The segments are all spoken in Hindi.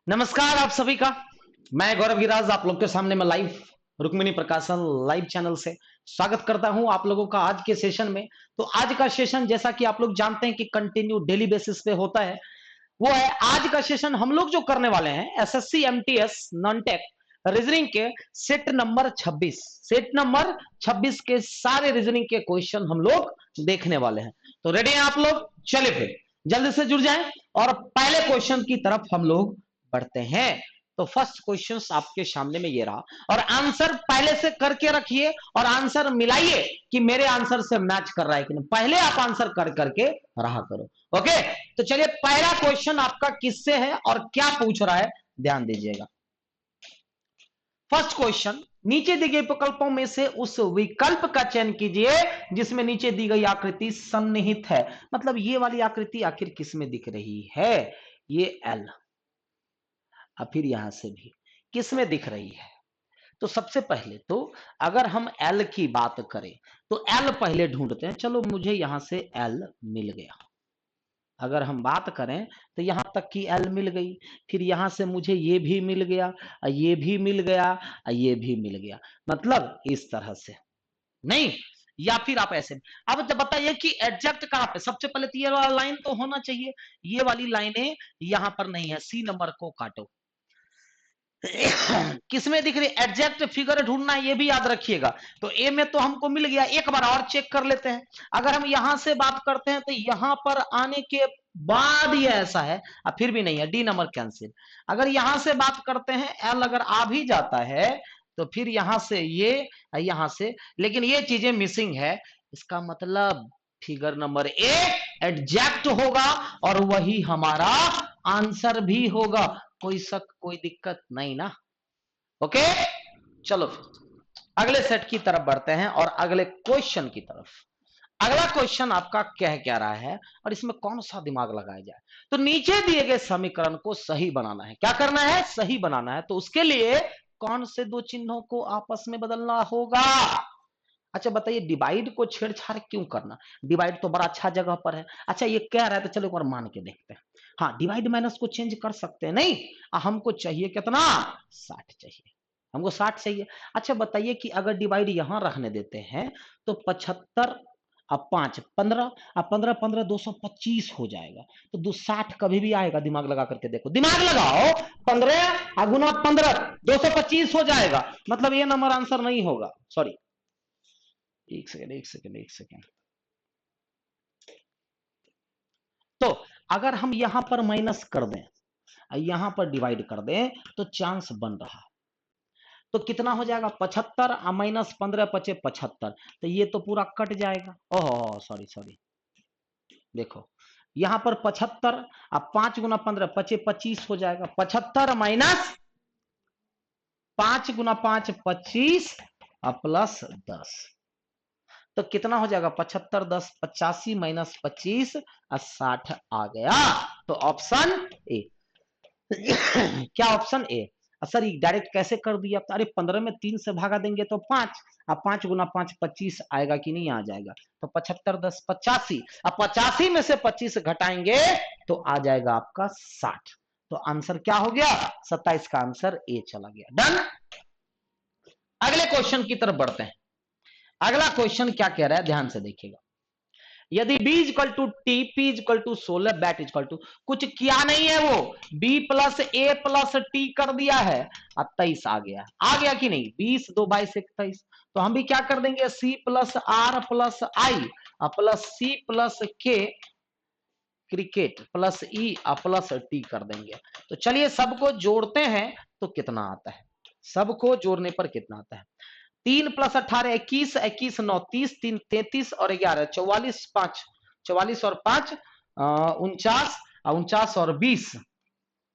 नमस्कार आप सभी का। मैं गौरव गिराज आप लोग के सामने में लाइव रुक्मिणी प्रकाशन लाइव चैनल से स्वागत करता हूं आप लोगों का आज के सेशन में। तो आज का सेशन जैसा कि आप लोग जानते हैं कि कंटिन्यू डेली बेसिस पे होता है, वो है आज का सेशन हम लोग जो करने वाले हैं SSC MTS non tech reasoning के सेट नंबर 26 के सारे रीजनिंग के क्वेश्चन हम लोग देखने वाले हैं। तो रेडी हैं आप लोग? चलिए फिर जल्दी से जुड़ जाएं और पहले क्वेश्चन की तरफ हम लोग बढ़ते हैं। तो फर्स्ट क्वेश्चन आपके सामने में ये रहा और आंसर पहले से करके रखिए और आंसर मिलाइए कि मेरे आंसर से मैच कर रहा है कि नहीं। पहले आप आंसर कर करके रहा करो। ओके, तो चलिए पहला क्वेश्चन आपका किससे है और क्या पूछ रहा है, ध्यान दीजिएगा। फर्स्ट क्वेश्चन, नीचे दी गई विकल्पों में से उस विकल्प का चयन कीजिए जिसमें नीचे दी गई आकृति सन्निहित है। मतलब ये वाली आकृति आखिर किसमें दिख रही है? ये एल, और फिर यहां से भी किसमें दिख रही है? तो सबसे पहले तो अगर हम एल की बात करें तो एल पहले ढूंढते हैं। चलो मुझे यहां से एल मिल गया। अगर हम बात करें तो यहां तक की एल मिल गई, फिर यहां से मुझे ये भी मिल गया, ये भी मिल गया, ये भी मिल गया। मतलब इस तरह से नहीं, या फिर आप ऐसे। अब जब बताइए कि एडजेक्ट कहां पे? सबसे पहले तो ये वाला लाइन तो होना चाहिए, ये वाली लाइनें यहां पर नहीं है। सी नंबर को काटो। किसमें दिख रही? एडजेक्ट फिगर ढूंढना है, ये भी याद रखिएगा। तो ए में तो हमको मिल गया, एक बार और चेक कर लेते हैं। अगर हम यहां से बात करते हैं तो यहां पर आने के बाद ये ऐसा है, अब फिर भी नहीं है, डी नंबर कैंसिल। अगर यहां से बात करते हैं एल अगर आ भी जाता है तो फिर यहां से ये, यहां से, लेकिन ये चीजें मिसिंग है। इसका मतलब फिगर नंबर ए एडजेक्ट होगा और वही हमारा आंसर भी होगा। कोई शक कोई दिक्कत नहीं ना? ओके, चलो अगले सेट की तरफ बढ़ते हैं और अगले क्वेश्चन की तरफ। अगला क्वेश्चन आपका क्या रहा है और इसमें कौन सा दिमाग लगाया जाए? तो नीचे दिए गए समीकरण को सही बनाना है। क्या करना है? सही बनाना है। तो उसके लिए कौन से दो चिन्हों को आपस में बदलना होगा? अच्छा बताइए, डिवाइड को छेड़छाड़ क्यों करना? डिवाइड तो बड़ा अच्छा जगह पर है। अच्छा ये कह रहा है तो चलो एक बार मान के देखते हैं। हाँ, डिवाइड माइनस को चेंज कर सकते हैं। नहीं, हमको चाहिए कितना? 60 चाहिए, हमको 60 चाहिए। अच्छा बताइए कि अगर डिवाइड यहां रखने देते हैं तो 75 अब 5 15, अब 15 15 225 हो जाएगा। तो 260 कभी भी आएगा, दिमाग लगा करके देखो, दिमाग लगाओ। 15 गुना 15 225 हो जाएगा। मतलब ये नंबर आंसर नहीं होगा। सॉरी, एक सेकेंड एक सेकेंड एक सेकेंड। तो अगर हम यहां पर माइनस कर दें, यहां पर डिवाइड कर दें तो चांस बन रहा। तो कितना हो जाएगा? 75 माइनस 15 पचे 75। तो ये तो पूरा कट जाएगा। ओह सॉरी सॉरी, देखो यहां पर 75, अब 5 गुना 15 पचे 25 हो जाएगा। 75 माइनस 5 गुना 5 25 प्लस 10, तो कितना हो जाएगा? 75 10 85 माइनस 25 60 आ गया। तो ऑप्शन ए। क्या ऑप्शन ए? सर ये डायरेक्ट कैसे कर दिया? अरे 15 में 3 से भागा देंगे तो 5, अब 5 गुना 5 25 आएगा कि नहीं? आ जाएगा। तो 75 10 85, अब 85 में से 25 घटाएंगे तो आ जाएगा आपका 60। तो आंसर क्या हो गया? 27 का आंसर ए चला गया। डन। अगले क्वेश्चन की तरफ बढ़ते हैं। अगला क्वेश्चन क्या कह रहा है, ध्यान से देखिएगा। यदि b equal to T, P equal to 16, bat equal to, कुछ किया नहीं है, वो b plus A plus T कर दिया है और 23 आ गया कि नहीं? 20 2 22 21। तो हम भी क्या कर देंगे? c plus R plus I plus C plus K cricket plus E plus T कर देंगे। तो चलिए सबको जोड़ते हैं तो कितना आता है? सबको जोड़ने पर कितना आता है? 3 प्लस 18 21, 21 9 30, 3 33 और 11 44, 5 44 और 5 49, 49 और 20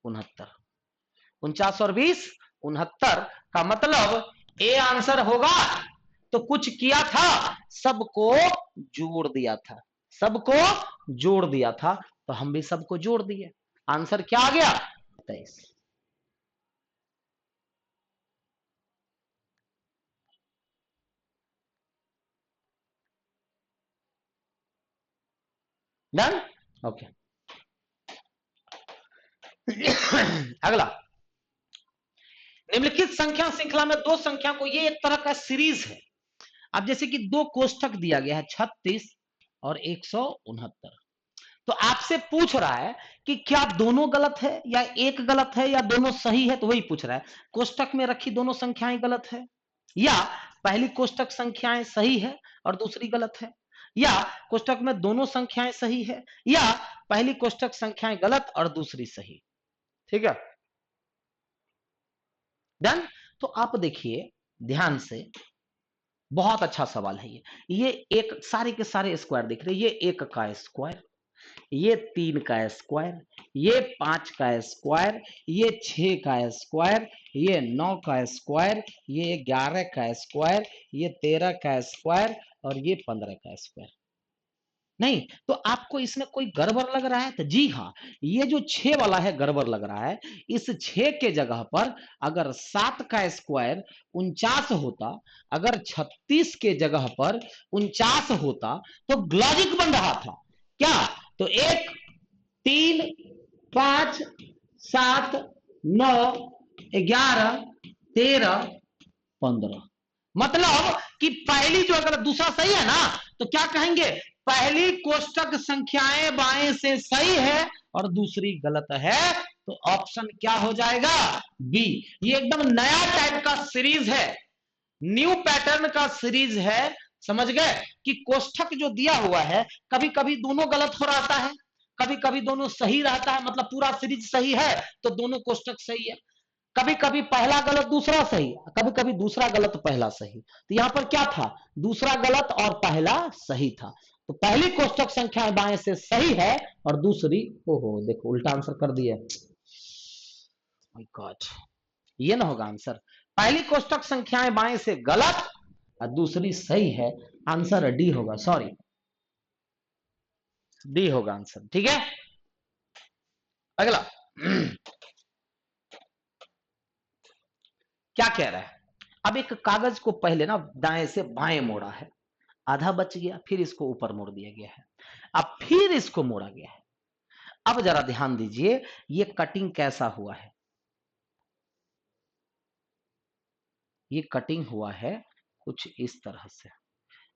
69, 49 और 20 69 का मतलब ए आंसर होगा। तो कुछ किया था, सबको जोड़ दिया था, सबको जोड़ दिया था। तो हम भी सबको जोड़ दिए, आंसर क्या आ गया? 23। डन। ओके। अगला निम्नलिखित संख्या श्रृंखला में दो संख्या को, ये एक तरह का सीरीज है। अब जैसे कि दो कोष्ठक दिया गया है 36 और 169, तो आपसे पूछ रहा है कि क्या दोनों गलत है या एक गलत है या दोनों सही है, तो वही पूछ रहा है। कोष्ठक में रखी दोनों संख्याएं गलत है, या पहली कोष्ठक संख्याएं सही है और दूसरी गलत है, या कोष्ठक में दोनों संख्याएं सही है, या पहली कोष्ठक संख्याएं गलत और दूसरी सही। ठीक है, डन। तो आप देखिए ध्यान से, बहुत अच्छा सवाल है ये एक सारे के सारे स्क्वायर दिख रहे हैं, ये एक का स्क्वायर, ये 3 का स्क्वायर, ये 5 का स्क्वायर, ये 6 का स्क्वायर, ये 9 का स्क्वायर, ये 11 का स्क्वायर, ये 13 का स्क्वायर और ये 15 का स्क्वायर। नहीं तो आपको इसमें कोई गड़बड़ लग रहा है? तो जी हाँ, ये जो 6 वाला है गड़बड़ लग रहा है। इस 6 के जगह पर अगर 7 का स्क्वायर 49 होता, अगर 36 के जगह पर 49 होता तो लॉजिक बन रहा था क्या? तो 1 3 5 7 9 11 13 15, मतलब कि पहली जो अगर दूसरा सही है ना, तो क्या कहेंगे? पहली कोष्ठक संख्याएं बाएं से सही है और दूसरी गलत है, तो ऑप्शन क्या हो जाएगा? बी। ये एकदम नया टाइप का सीरीज है, न्यू पैटर्न का सीरीज है। समझ गए कि कोष्ठक जो दिया हुआ है कभी कभी दोनों गलत हो रहता है, कभी कभी दोनों सही रहता है, मतलब पूरा सीरीज सही है तो दोनों कोष्ठक सही है, कभी कभी पहला गलत दूसरा सही, कभी कभी दूसरा गलत पहला सही। तो यहां पर क्या था? दूसरा गलत और पहला सही था। तो पहली कोष्ठक संख्या बाएं से सही है और दूसरी, ओहो देखो उल्टा आंसर कर दिया, माय गॉड, ये ना होगा आंसर। पहली कोष्ठक संख्याएं बाएं से गलत और दूसरी सही है, आंसर डी होगा, सॉरी डी होगा आंसर। ठीक है, अगला क्या कह रहा है? अब एक कागज को पहले ना दाएं से बाएं मोड़ा है, आधा बच गया, फिर इसको ऊपर मोड़ दिया गया है, अब फिर इसको मोड़ा गया है। अब जरा ध्यान दीजिए ये कटिंग कैसा हुआ है। ये कटिंग हुआ है कुछ इस तरह से।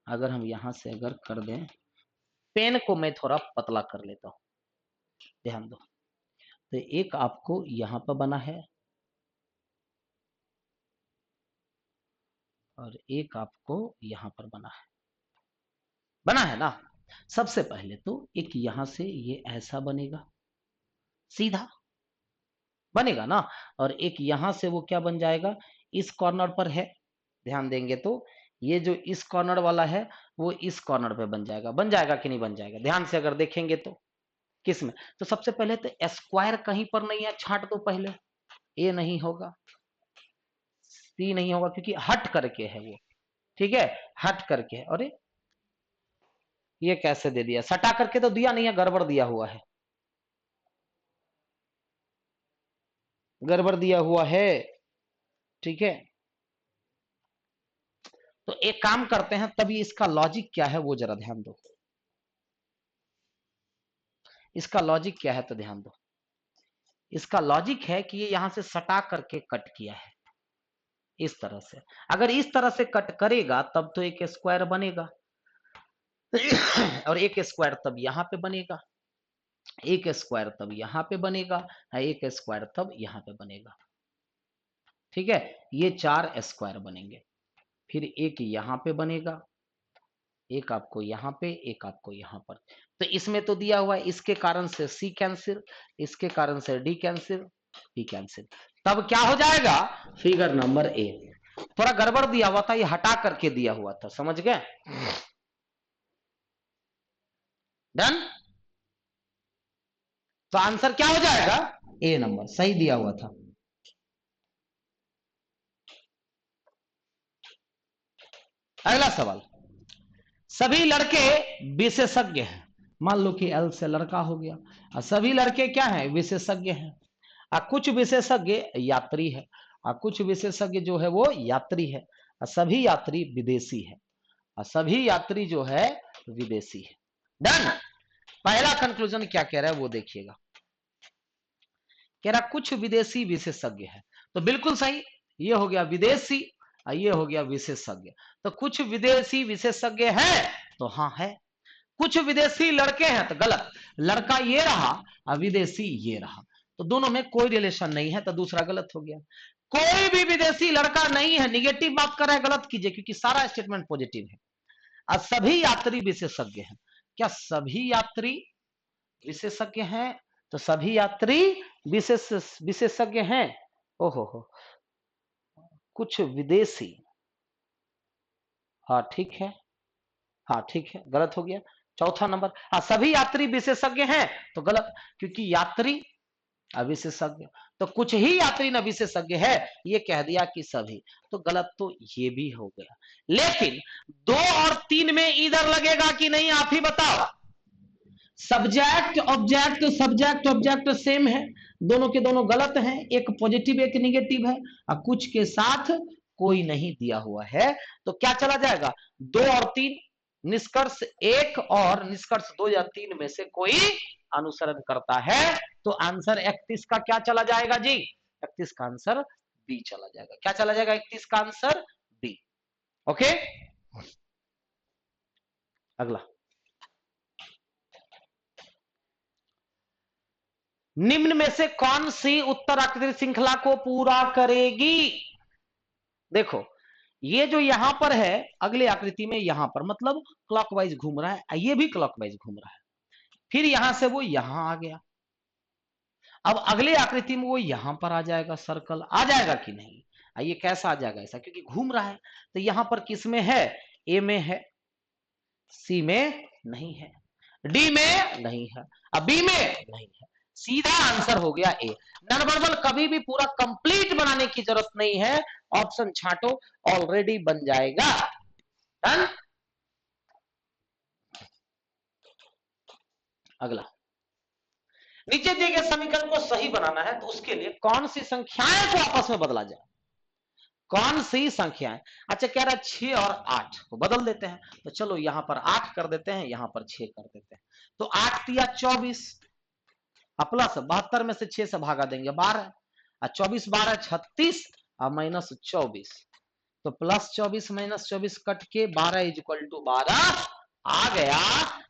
अगर हम यहां से अगर कर दें, पेन को मैं थोड़ा पतला कर लेता हूं, ध्यान दो। तो एक आपको यहां पर बना है और एक आपको यहां पर बना है ना। सबसे पहले तो एक यहां से ये ऐसा बनेगा, सीधा बनेगा ना, और एक यहां से वो क्या बन जाएगा, इस कॉर्नर पर है, ध्यान देंगे तो ये जो इस कॉर्नर वाला है वो इस कॉर्नर पे बन जाएगा कि नहीं बन जाएगा? ध्यान से अगर देखेंगे तो किस में, तो सबसे पहले तो स्क्वायर कहीं पर नहीं है, छांट दो पहले, ए नहीं होगा, सी नहीं होगा क्योंकि हट करके है वो। ठीक है, हट करके है। अरे ये कैसे दे दिया? सटा करके तो दिया नहीं है, गड़बड़ दिया हुआ है, गड़बड़ दिया हुआ है। ठीक है, तो एक काम करते हैं, तभी इसका लॉजिक क्या है वो जरा ध्यान दो। इसका लॉजिक क्या है तो ध्यान दो। इसका लॉजिक है कि ये यहां से सटा करके कट किया है इस तरह से। अगर इस तरह से कट करेगा तब तो एक स्क्वायर बनेगा और एक स्क्वायर तब यहां पे बनेगा, एक स्क्वायर तब यहां पे बनेगा, एक स्क्वायर तब यहां पे बनेगा। ठीक है, ये 4 स्क्वायर बनेंगे, फिर एक यहां पे बनेगा, एक आपको यहां पे, एक आपको यहां पर। तो इसमें तो दिया हुआ है, इसके कारण से सी कैंसिल, इसके कारण से डी कैंसिल, डी कैंसिल। तब क्या हो जाएगा? Figure number A. थोड़ा गड़बड़ दिया हुआ था, ये हटा करके दिया हुआ था, समझ गए? डन। तो आंसर क्या हो जाएगा? ए नंबर सही दिया हुआ था। अगला सवाल, सभी लड़के विशेषज्ञ हैं। मान लो कि एल से लड़का हो गया, और सभी लड़के क्या हैं? विशेषज्ञ हैं। कुछ विशेषज्ञ यात्री है, और कुछ विशेषज्ञ जो है वो यात्री है, और सभी यात्री विदेशी है, और सभी यात्री जो है विदेशी है। डन। पहला कंक्लूजन क्या कह रहा है वो देखिएगा, कह रहा कुछ विदेशी विशेषज्ञ है, तो बिल्कुल सही। ये हो गया विदेशी और ये हो गया विशेषज्ञ। तो कुछ विदेशी विशेषज्ञ है तो हाँ है, कुछ विदेशी लड़के हैं तो गलत, लड़का ये रहा और विदेशी ये रहा, तो दोनों में कोई रिलेशन नहीं है, तो दूसरा गलत हो गया। कोई भी विदेशी लड़का नहीं है, निगेटिव बात कर रहा है, गलत कीजिए क्योंकि सारा स्टेटमेंट पॉजिटिव है। और सभी यात्री विशेषज्ञ हैं, क्या सभी यात्री विशेषज्ञ हैं? तो सभी यात्री विशेषज्ञ हैं। ओहो हो, कुछ विदेशी, हाँ ठीक है, हाँ ठीक है, गलत हो गया। चौथा नंबर, हाँ सभी यात्री विशेषज्ञ हैं तो गलत, क्योंकि यात्री अविशेषज्ञ, तो कुछ ही यात्री न विशेषज्ञ है, ये कह दिया कि सभी, तो गलत, तो ये भी हो गया। लेकिन 2 और 3 में इधर लगेगा कि नहीं, आप ही बताओ। Subject object, subject object same है, दोनों के दोनों गलत हैं, एक पॉजिटिव एक निगेटिव है, और कुछ के साथ कोई नहीं दिया हुआ है, तो क्या चला जाएगा 2 और 3, निष्कर्ष 1 और निष्कर्ष 2 या 3 में से कोई अनुसरण करता है, तो आंसर 31 का क्या चला जाएगा जी? 31 का आंसर बी चला जाएगा। क्या चला जाएगा 31 का आंसर? बी। ओके, अगला, निम्न में से कौन सी उत्तर आकृति श्रृंखला को पूरा करेगी? देखो, ये जो यहां पर है अगले आकृति में, यहां पर मतलब क्लॉकवाइज घूम रहा है, ये भी क्लॉकवाइज घूम रहा है, फिर यहां से वो यहां आ गया, अब अगले आकृति में वो यहां पर आ जाएगा, सर्कल आ जाएगा कि नहीं? ये कैसा आ जाएगा ऐसा, क्योंकि घूम रहा है, तो यहां पर किस में है? ए में है, सी में नहीं है, डी में नहीं है, अब बी में नहीं है, सीधा आंसर हो गया ए। नन वर्बल कभी भी पूरा कंप्लीट बनाने की जरूरत नहीं है, ऑप्शन छांटो, ऑलरेडी बन जाएगा। डन। अगला, नीचे दिए गए समीकरण को सही बनाना है, तो उसके लिए कौन सी संख्याएं को आपस में बदला जाए? कौन सी संख्याएं? अच्छा, कह रहा है 6 और 8 को बदल देते हैं, तो चलो यहां पर 8 कर देते हैं, यहां पर 6 कर देते हैं, तो 8 दिया 24, प्लस 72 में से 6 से भागा देंगे 12, और 24 12 36 और माइनस 24, तो प्लस 24 माइनस 24 कट के 12 इज इक्वल टू 12 आ गया।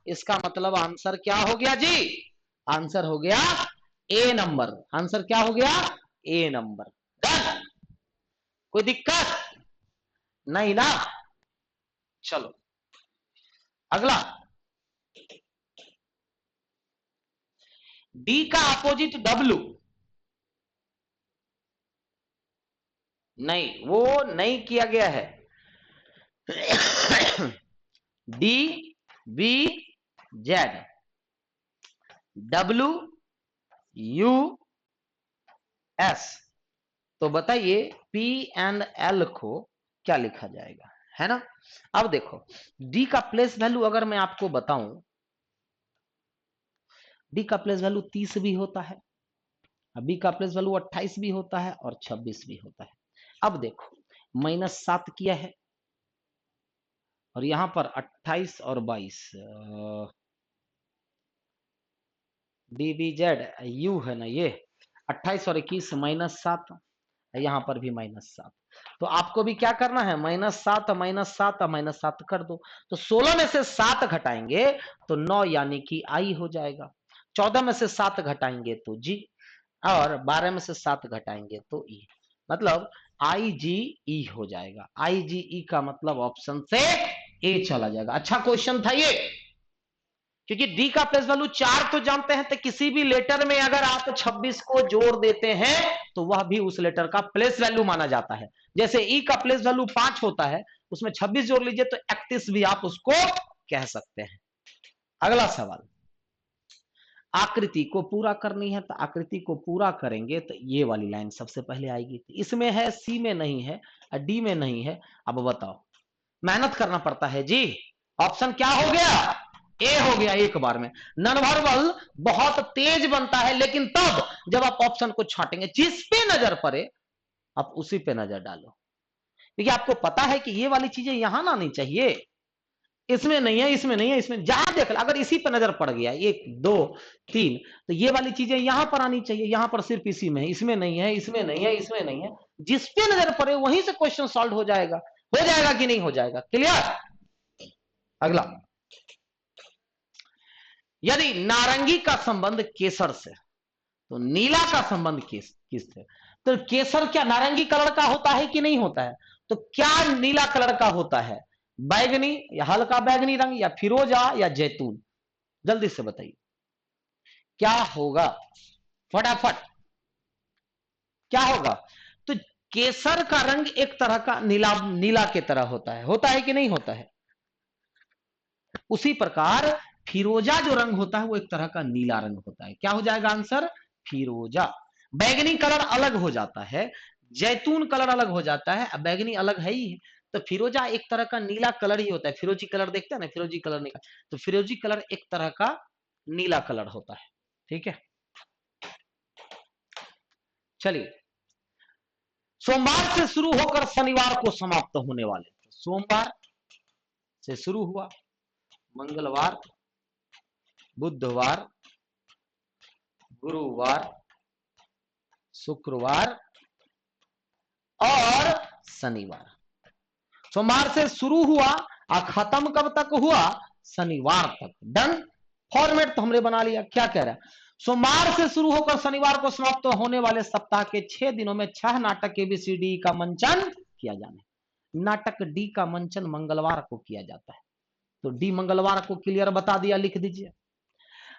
इसका मतलब आंसर क्या हो गया जी? आंसर हो गया ए नंबर। आंसर क्या हो गया? ए नंबर। डन। कोई दिक्कत नहीं ना? चलो अगला, डी का अपोजिट डब्ल्यू, नहीं वो नहीं किया गया है। D B Z, W U S, तो बताइए पी एंड एल को क्या लिखा जाएगा, है ना? अब देखो, डी का प्लेस वैल्यू अगर मैं आपको बताऊं, डी का प्लेस वैल्यू 30 भी होता है, बी का प्लेस वैल्यू 28 भी होता है और 26 भी होता है। अब देखो, -7 किया है और यहां पर 28 और 22, डी बी जेड यू है ना, ये 28 और 21 -7, यहां पर भी -7, तो आपको भी क्या करना है, -7 -7 -7 कर दो, तो 16 में से 7 घटाएंगे तो 9 यानी कि आई हो जाएगा, 14 में से 7 घटाएंगे तो जी, और 12 में से 7 घटाएंगे तो ई, मतलब आई जी ई हो जाएगा। आई जी ई का मतलब ऑप्शन से ए चला जाएगा। अच्छा क्वेश्चन था ये, क्योंकि डी का प्लेस वैल्यू 4 तो जानते हैं, तो किसी भी लेटर में अगर आप 26 को जोड़ देते हैं तो वह भी उस लेटर का प्लेस वैल्यू माना जाता है। जैसे ई का प्लेस वैल्यू 5 होता है, उसमें 26 जोड़ लीजिए तो 31 भी आप उसको कह सकते हैं। अगला सवाल, आकृति को पूरा करनी है, तो आकृति को पूरा करेंगे तो ये वाली लाइन सबसे पहले आएगी, इसमें है, सी में नहीं है, डी में नहीं है, अब बताओ, मेहनत करना पड़ता है जी। ऑप्शन क्या हो गया? ए हो गया एक बार में। नन वर्बल बहुत तेज बनता है, लेकिन तब जब आप ऑप्शन को छाटेंगे, जिस पे नजर पड़े आप उसी पे नजर डालो, क्योंकि आपको पता है कि ये वाली चीजें यहां ना आनी चाहिए, इसमें नहीं है, इसमें नहीं है, इसमें जहां देख लो, अगर इसी पर नजर पड़ गया 1 2 3, तो ये वाली चीजें यहां पर आनी चाहिए, यहां पर सिर्फ इसी में है, इसमें नहीं है, इसमें नहीं है, इसमें नहीं है। जिस पे नजर पड़े वहीं से क्वेश्चन सॉल्व हो जाएगा कि नहीं हो जाएगा? क्लियर? अगला, यदि नारंगी का संबंध केसर से, तो नीला का संबंध किससे? तो केसर क्या नारंगी कलर का होता है कि नहीं होता है? तो क्या नीला कलर का होता है? बैगनी या हल्का बैगनी रंग, या फिरोजा, या जैतून? जल्दी से बताइए क्या होगा, फटाफट क्या होगा? तो केसर का रंग एक तरह का नीला के तरह होता है कि नहीं होता है? उसी प्रकार फिरोजा जो रंग होता है वो एक तरह का नीला रंग होता है। क्या हो जाएगा आंसर? फिरोजा। बैगनी कलर अलग हो जाता है, जैतून कलर अलग हो जाता है, बैगनी अलग है ही। तो फिरोजा एक तरह का नीला कलर ही होता है। फिरोजी कलर देखते हैं ना, फिरोजी कलर निकल, तो फिरोजी कलर एक तरह का नीला कलर होता है। ठीक है, चलिए, सोमवार से शुरू होकर शनिवार को समाप्त होने वाले, सोमवार से शुरू हुआ, मंगलवार, बुधवार, गुरुवार, शुक्रवार और शनिवार। सोमवार से शुरू हुआ और खत्म कब तक हुआ? शनिवार तक। डन। फॉर्मेट तो हमने बना लिया। क्या कह रहा है? सोमवार से शुरू होकर शनिवार को समाप्त होने वाले सप्ताह के 6 दिनों में 6 नाटक ABCD का मंचन किया जाना। नाटक डी का मंचन मंगलवार को किया जाता है, तो डी मंगलवार को क्लियर बता दिया, लिख दीजिए।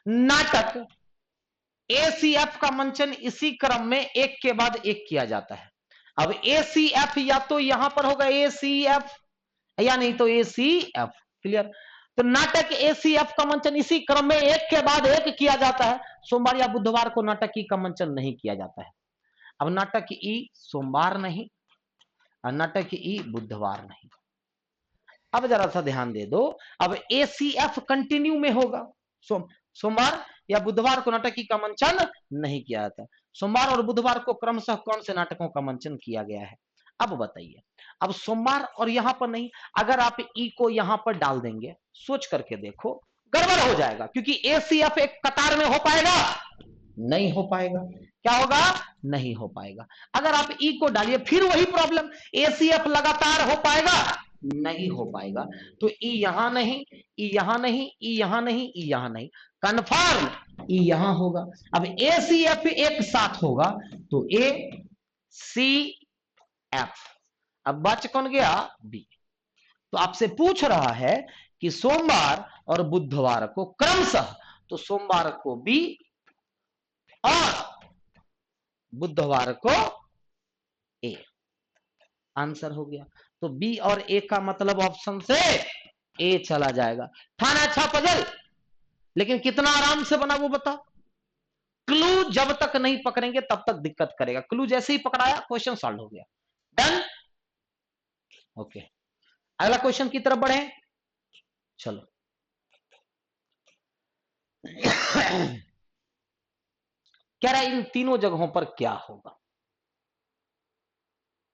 नाटक ACF का मंचन इसी क्रम में एक के बाद एक किया जाता है। अब ACF या तो यहां पर होगा ACF या नहीं तो ACF। क्लियर? तो नाटक ACF का मंचन इसी क्रम में एक के बाद एक किया जाता है। सोमवार या बुधवार को नाटक ई का मंचन नहीं किया जाता है। अब नाटक ई सोमवार नहीं और नाटक ई बुधवार नहीं। अब जरा सा ध्यान दे दो, अब ACF कंटिन्यू में होगा। सोमवार या बुधवार को नाटक ई का मंचन नहीं किया जाता। सोमवार और बुधवार को क्रमशः कौन से नाटकों का मंचन किया गया है? अब बताइए। अब सोमवार और यहां पर नहीं, अगर आप ई को यहां पर डाल देंगे, सोच करके देखो, गड़बड़ हो जाएगा, क्योंकि ACF एक कतार में हो पाएगा? नहीं हो पाएगा। क्या होगा? नहीं हो पाएगा। अगर आप ई को डालिए, फिर वही प्रॉब्लम, ACF लगातार हो पाएगा? नहीं हो पाएगा। तो ई यहां नहीं, ई यहां नहीं, ई यहां नहीं, ई यहां नहीं, कन्फर्म ई यहां होगा। अब ACF एक साथ होगा तो ACF। अब बच कौन गया? बी। तो आपसे पूछ रहा है कि सोमवार और बुधवार को क्रमशः, तो सोमवार को बी और बुधवार को ए। आंसर हो गया। तो बी और ए का मतलब ऑप्शन से ए चला जाएगा। था ना अच्छा पजल? लेकिन कितना आराम से बना वो बताओ। क्लू जब तक नहीं पकड़ेंगे तब तक दिक्कत करेगा, क्लू जैसे ही पकड़ाया क्वेश्चन सॉल्व हो गया। डन। ओके, अगला क्वेश्चन की तरफ बढ़े। चलो कह रहा है इन तीनों जगहों पर क्या होगा,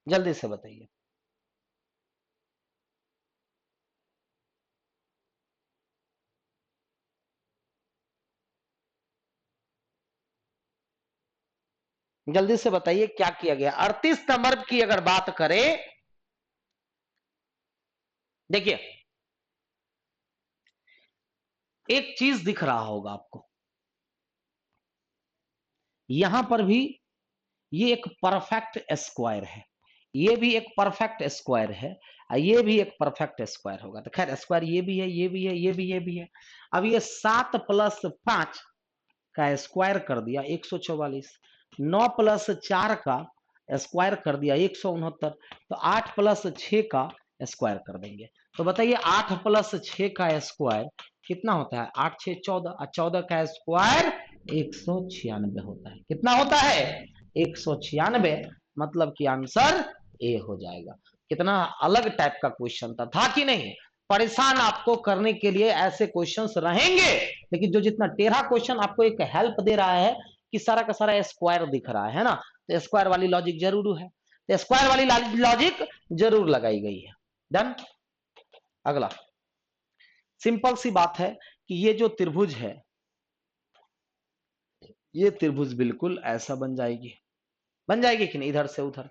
जल्दी से बताइए। जल्दी से बताइए क्या किया गया। 38 नंबर की अगर बात करें, देखिए एक चीज दिख रहा होगा आपको, यहां पर भी ये एक परफेक्ट स्क्वायर है, ये भी एक परफेक्ट स्क्वायर है, ये भी एक परफेक्ट स्क्वायर होगा। तो खैर स्क्वायर ये भी है, ये भी है, ये भी, ये भी है। अब ये 7 + 5 का स्क्वायर कर दिया 144, 9 + 4 का स्क्वायर कर दिया 169, तो 8 + 6 का स्क्वायर कर देंगे। तो बताइए 8 + 6 का स्क्वायर कितना होता है? 8 6 14, और 14 का स्क्वायर 196 होता है। कितना होता है? 196। मतलब कि आंसर ए हो जाएगा। कितना अलग टाइप का क्वेश्चन था कि नहीं? परेशान आपको करने के लिए ऐसे क्वेश्चंस रहेंगे, लेकिन जो जितना टेढ़ा क्वेश्चन आपको एक हेल्प दे रहा है कि सारा का सारा स्क्वायर दिख रहा है ना, तो स्क्वायर वाली लॉजिक जरूर है, तो स्क्वायर वाली लॉजिक जरूर लगाई गई है। डन। अगला, सिंपल सी बात है कि ये जो त्रिभुज है, ये त्रिभुज बिल्कुल ऐसा बन जाएगी कि नहीं, इधर से उधर।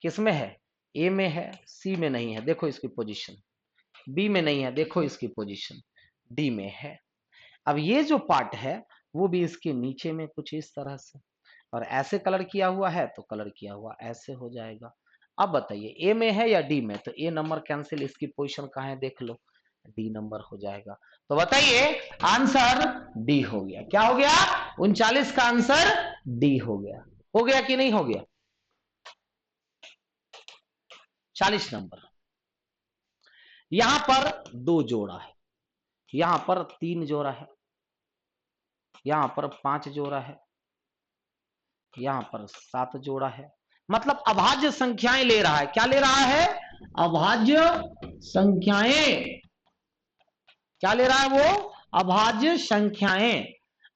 किसमें है? ए में है, सी में नहीं है, देखो इसकी पोजीशन, बी में नहीं है, देखो इसकी पोजीशन, डी में है। अब ये जो पार्ट है वो भी इसके नीचे में कुछ इस तरह से, और ऐसे कलर किया हुआ है तो कलर किया हुआ ऐसे हो जाएगा। अब बताइए ए में है या डी में? तो ए नंबर कैंसिल, इसकी पोजीशन कहाँ है देख लो, डी नंबर हो जाएगा। तो बताइए आंसर डी हो गया। क्या हो गया? 39 का आंसर डी हो गया। हो गया कि नहीं हो गया? 40 नंबर। यहां पर 2 जोड़ा है, यहां पर 3 जोड़ा है, यहां पर 5 जोड़ा है, यहां पर 7 जोड़ा है। मतलब अभाज्य संख्याएं ले रहा है। क्या ले रहा है? अभाज्य संख्याएं। क्या ले रहा है वो? अभाज्य संख्याएं।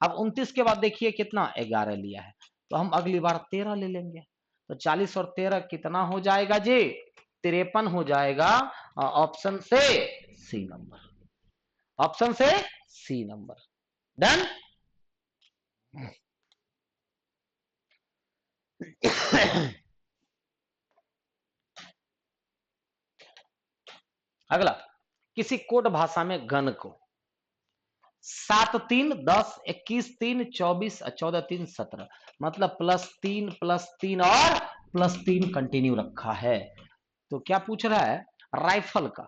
अब 29 के बाद देखिए कितना, 11 लिया है, तो हम अगली बार 13 ले लेंगे। तो 40 और 13 कितना हो जाएगा जी? 53 हो जाएगा। ऑप्शन से सी नंबर, ऑप्शन से सी नंबर। डन। अगला, किसी कोड भाषा में घन को 7 3 10 21 3 24 14 3 17, मतलब +3 और +3 कंटिन्यू रखा है। तो क्या पूछ रहा है? राइफल का।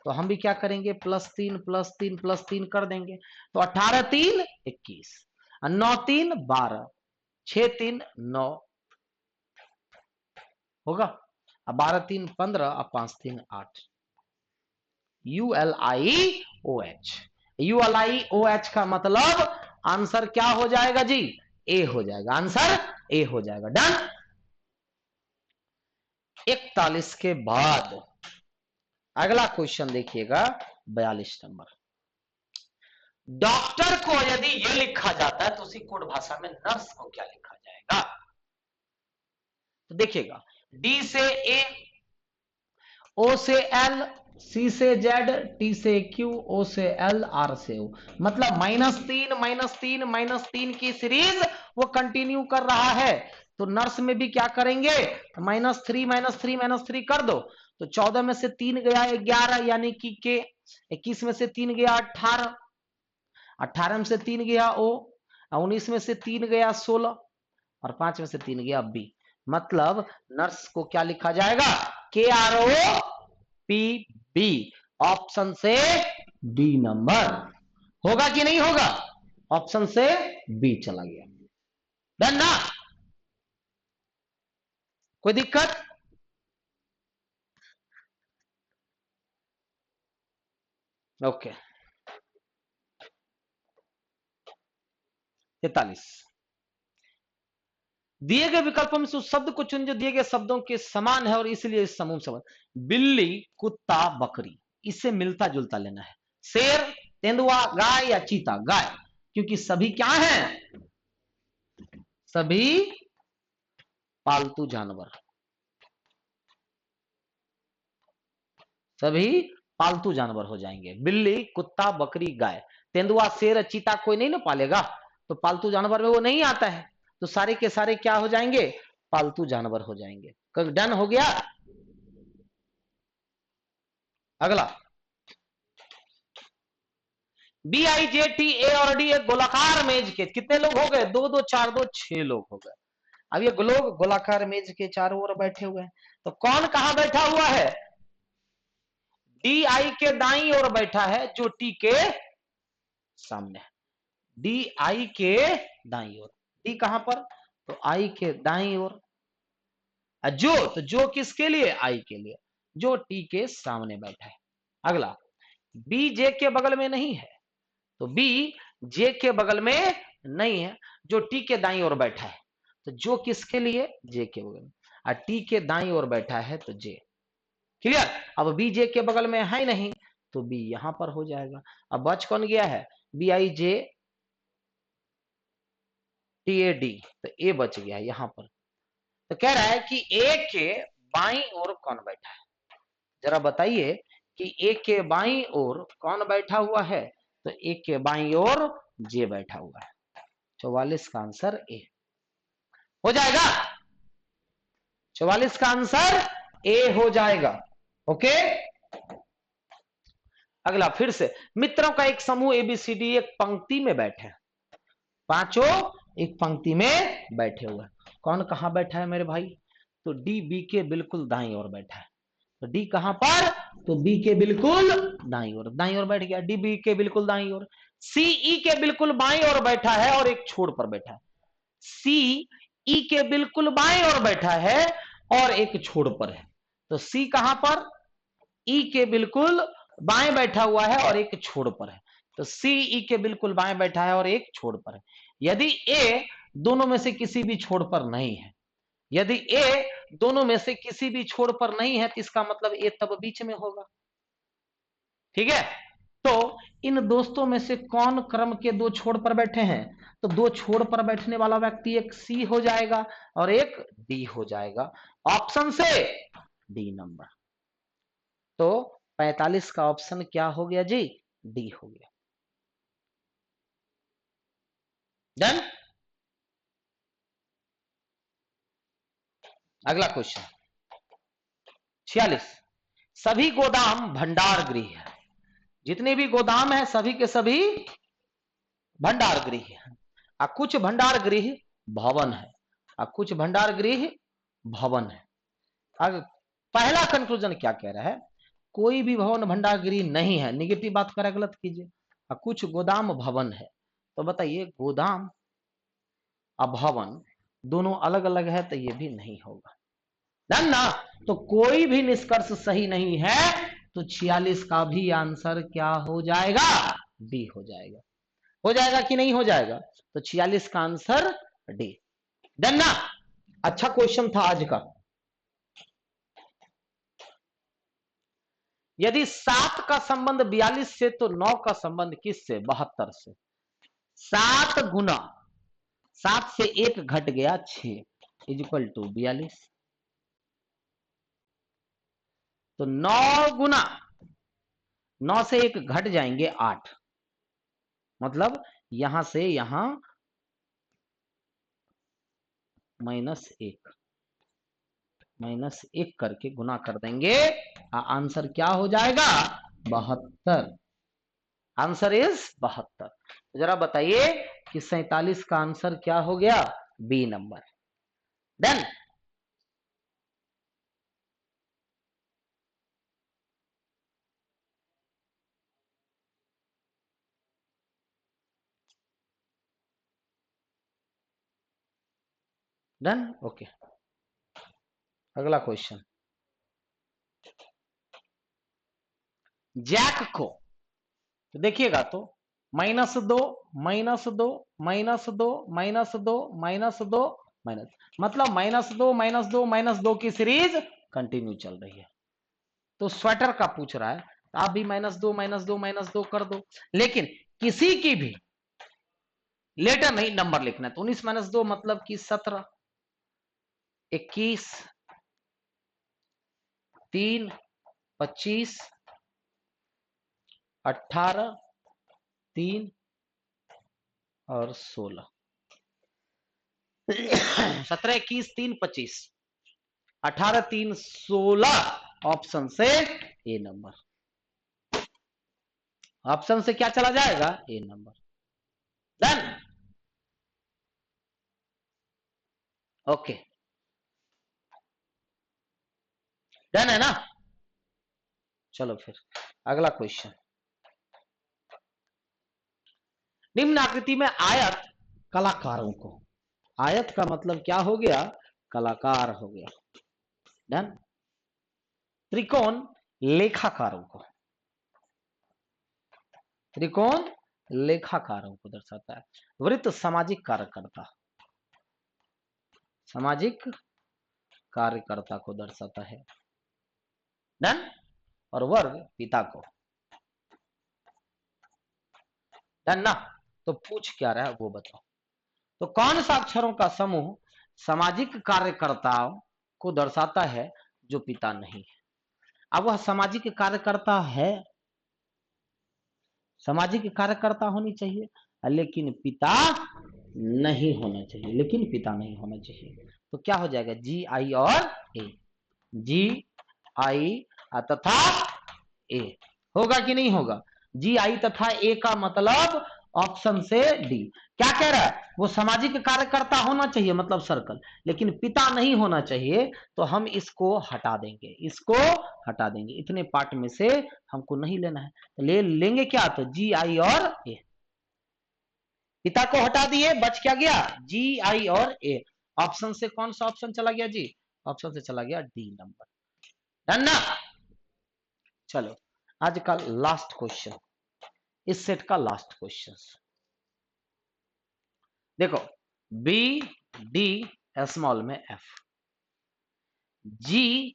तो हम भी क्या करेंगे? +3 कर देंगे। तो 18 3 21, 9 3 12, 6 3 9 होगा, अब 12 3 15 और 5 3 8। ULIOH, ULIOH का मतलब आंसर क्या हो जाएगा जी? ए हो जाएगा, आंसर ए हो जाएगा। डन। 41 के बाद अगला क्वेश्चन देखिएगा, 42 नंबर। डॉक्टर को यदि यह लिखा जाता है तो उसी कोड भाषा में नर्स को क्या लिखा जाएगा? तो देखिएगा, डी से ए, ओ से एल, सी से जेड, टी से क्यू, ओ से एल, आर से ओ, मतलब -3 की सीरीज वो कंटिन्यू कर रहा है। तो नर्स में भी क्या करेंगे? -3 कर दो। तो 14 में से 3 गया 11, यानी कि के। 21 में से 3 गया 18, 18 में से 3 गया ओ, 19 में से 3 गया 16, और 5 में से 3 गया बी। मतलब नर्स को क्या लिखा जाएगा? KROPB, ऑप्शन से बी नंबर। होगा कि नहीं होगा? ऑप्शन से बी चला गया। डन ना? कोई दिक्कत? ओके। 43, दिए गए विकल्पों में से उस शब्द को चुन जो दिए गए शब्दों के समान है और इसलिए इस समूह से। बिल्ली, कुत्ता, बकरी, इससे मिलता जुलता लेना है। शेर, तेंदुआ, गाय या चीता? गाय, क्योंकि सभी क्या हैं? सभी पालतू जानवर, सभी पालतू जानवर हो जाएंगे। बिल्ली, कुत्ता, बकरी, गाय। तेंदुआ, शेर, चीता कोई नहीं ना पालेगा, तो पालतू जानवर में वो नहीं आता है। तो सारे के सारे क्या हो जाएंगे? पालतू जानवर हो जाएंगे। डन हो गया। अगला, BIJTA और डी, एक गोलाकार मेज के कितने लोग हो गए? 2 2 4 2 6 लोग हो गए। अब ये लोग गोलाकार मेज के चारों ओर बैठे हुए हैं। तो कौन कहां बैठा हुआ है? DI के दाईं ओर बैठा है, जो टी के सामने है। DI के दाईं ओर, डी कहां पर? तो आई के दाईं ओर। जो किसके लिए? आई के लिए, जो टी के सामने बैठा है। अगला, बी जे के बगल में नहीं है, तो बी जे के बगल में नहीं है, जो टी के दाईं ओर बैठा है। तो जो किसके लिए? जे के बगल में, और टी के दाईं ओर बैठा है तो जे। क्लियर? अब बी जे के बगल में है नहीं, तो बी यहां पर हो जाएगा। अब बच कौन गया है? BIJ TAD, तो ए बच गया है यहां पर। तो कह रहा है कि ए के बाईं ओर कौन बैठा है? जरा बताइए, कि ए के बाईं ओर कौन बैठा हुआ है, तो ए के बाईं ओर जे बैठा हुआ है। 44 का आंसर ए हो जाएगा। 44 का आंसर ए हो जाएगा। ओके, अगला फिर से, मित्रों का एक समूह एबीसीडी एक पंक्ति में बैठे हैं, पांचों एक पंक्ति में बैठे हुए हैं। कौन कहां बैठा है मेरे भाई, तो डी बी के बिल्कुल दाईं ओर बैठा है। तो डी कहां पर, तो बी के बिल्कुल दाईं ओर बैठ गया, डी बी के बिल्कुल दाईं ओर। सी ई के बिल्कुल बाईं ओर बैठा है और एक छोर पर बैठा है। सी ई के बिल्कुल बाईं ओर बैठा है और एक छोर पर है। तो सी कहां पर, ई के बिल्कुल बाएं बैठा हुआ है और एक छोर पर है। तो सी ई के बिल्कुल बाएं बैठा है और एक छोर पर है। यदि ए दोनों में से किसी भी छोर पर नहीं है, यदि ए दोनों में से किसी भी छोर पर नहीं है, तो इसका मतलब ए तब बीच में होगा। ठीक है, तो इन दोस्तों में से कौन क्रम के दो छोर पर बैठे हैं, तो दो छोर पर बैठने वाला व्यक्ति एक सी हो जाएगा और एक डी हो जाएगा। ऑप्शन से डी नंबर। तो 45 का ऑप्शन क्या हो गया जी, डी हो गया। डन। अगला क्वेश्चन 46, सभी गोदाम भंडार गृह है। जितने भी गोदाम है सभी के सभी भंडार गृह है। कुछ भंडार गृह भवन है, कुछ भंडार गृह भवन है। अब पहला कंक्लूजन क्या कह रहा है, कोई भी भवन भंडार गृह नहीं है, निगेटिव बात करें, गलत कीजिए। कुछ गोदाम भवन है, तो बताइए गोदाम और भवन दोनों अलग अलग है, तो ये भी नहीं होगा। डन ना, तो कोई भी निष्कर्ष सही नहीं है, तो 46 का भी आंसर क्या हो जाएगा, डी हो जाएगा। हो जाएगा कि नहीं हो जाएगा, तो 46 का आंसर डी। डन ना, अच्छा क्वेश्चन था आज का। यदि 7 का संबंध 42 से, तो 9 का संबंध किससे, 72 से। 7 गुना 7 से 1 घट गया 6 इक्वल टू 42। तो 9 गुना 9 से 1 घट जाएंगे 8, मतलब यहां से यहां -1 करके गुना कर देंगे, आंसर क्या हो जाएगा, 72। Answer is 72। जरा बताइए कि 47 का आंसर क्या हो गया, B number. Done. Done, okay. अगला क्वेश्चन, जैक को देखिएगा तो -2 -2 -2 -2 -2 माइनस, मतलब -2 -2 -2 की सीरीज कंटिन्यू चल रही है। तो स्वेटर का पूछ रहा है, आप भी -2 -2 -2 कर दो, लेकिन किसी की भी लेटर नहीं नंबर लिखना है। तो 19 - 2 मतलब कि 17, 21, 3, 25, 18, 3 और 16। 17, 21, 3, 25, 18, 3, 16 ऑप्शन से ए नंबर। ऑप्शन से क्या चला जाएगा, ए नंबर। डन, ओके, डन है ना। चलो फिर अगला क्वेश्चन, निम्न आकृति में आयत कलाकारों को, आयत का मतलब क्या हो गया, कलाकार हो गया। डन। त्रिकोण लेखाकारों को, त्रिकोण लेखाकारों को दर्शाता है। वृत्त सामाजिक कार्यकर्ता, सामाजिक कार्यकर्ता को दर्शाता है। डन। और वर्ग पिता को। डन ना, तो पूछ क्या रहा है वो बताओ। तो कौन सा अक्षरों का समूह सामाजिक कार्यकर्ताओं को दर्शाता है जो पिता नहीं है। अब वह सामाजिक कार्यकर्ता है, सामाजिक कार्यकर्ता होनी चाहिए, लेकिन पिता नहीं होना चाहिए, लेकिन पिता नहीं होना चाहिए। तो क्या हो जाएगा, जी आई और ए, जी आई तथा ए होगा कि नहीं होगा? जी आई तथा ए का मतलब ऑप्शन से डी। क्या कह रहा है, वो सामाजिक कार्यकर्ता होना चाहिए मतलब सर्कल, लेकिन पिता नहीं होना चाहिए, तो हम इसको हटा देंगे, इसको हटा देंगे, इतने पार्ट में से हमको नहीं लेना है, तो ले लेंगे क्या, तो जी आई और ए। पिता को हटा दिए, बच क्या गया, जी आई और ए। ऑप्शन से कौन सा ऑप्शन चला गया जी, ऑप्शन से चला गया डी नंबर। डन ना? चलो आज का लास्ट क्वेश्चन, इस सेट का लास्ट क्वेश्चन देखो, बी डी स्मॉल में एफ, जी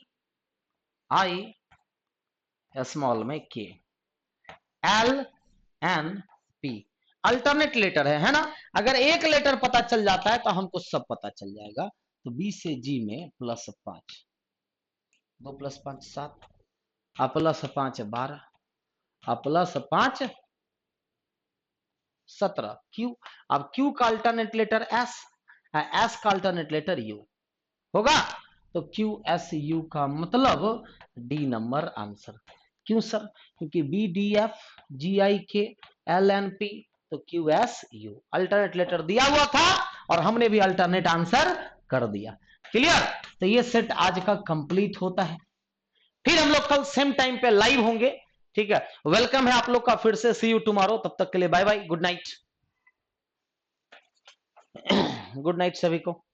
आई स्मॉल में K, L N P, alternate letter है ना? अगर एक लेटर पता चल जाता है तो हमको सब पता चल जाएगा। तो बी से जी में +5, 2 + 5 7, +5 12, +5 17, क्यू। अब क्यू का अल्टरनेट लेटर एस, एस का अल्टरनेट लेटर यू होगा, तो क्यू एस यू का मतलब डी नंबर आंसर। क्यों सर? क्योंकि B D F G I K L N P, तो Q S U alternate letter दिया हुआ था और हमने भी अल्टरनेट आंसर कर दिया। क्लियर? तो ये सेट आज का कंप्लीट होता है। फिर हम लोग कल सेम टाइम पे लाइव होंगे, ठीक है? वेलकम है आप लोग का फिर से, सी यू टुमारो, तब तक के लिए bye bye, good night. Good night सभी को।